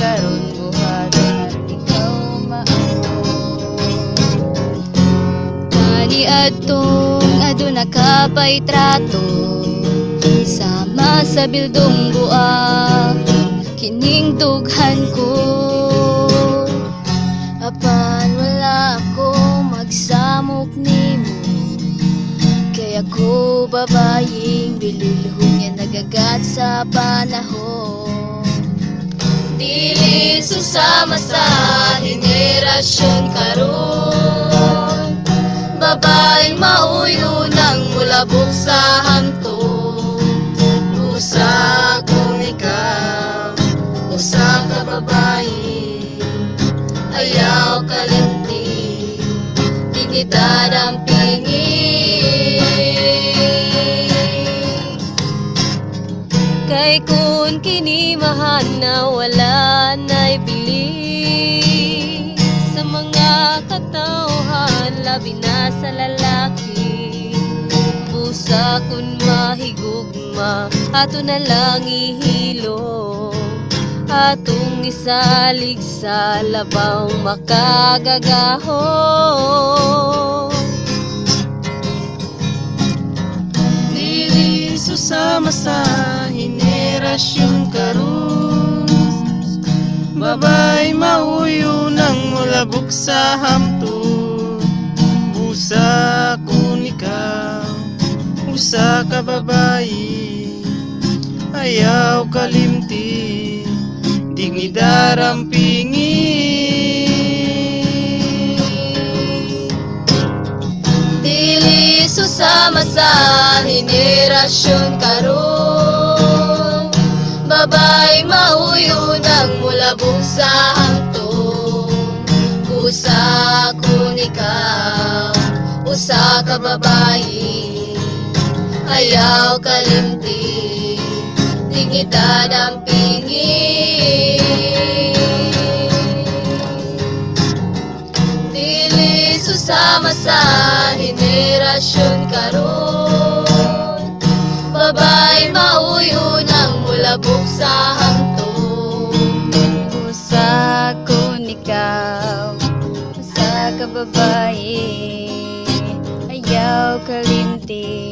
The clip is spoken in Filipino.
karon buhaton ikaw maamo. Kani adtong aduna ka pa'y trato, sama sa bildong buak kining dughan ko. Apan wala ako magsamok nimo, kay ako babayeng bililhon nga nagagat sa panahon. Dili susama sa henerasyon karon, babaeng mauyo nang mulabok sa hantod. Usa kong ikaw, usa ka babae, ayaw kalimti, dignidad ang pingin. Kay kun kini mahana wala na'y bili sa mga katawhan, labi na sa lalaki. Busa kun mahigugma, ato na lang ihilo, atong isalig sa labang makagagaho. Dili susama sa henerasyon karon, babay mauyo nang mulabok sa hamtod. Busa kun ikaw, usa ka babae, ayaw kalimti, dignidad ang pingin. Dili susama sa henerasyon karon, babay mauyo nang mulabok sa hangtod. Usa kun ikaw, usa ka babae, ayaw kalimti, dignidad ang pingin. Dili susama sa henerasyon karon, babay mauyo nang mulabok sa hangtod. Usa kun ikaw, usa ka babae, ayaw kalimti,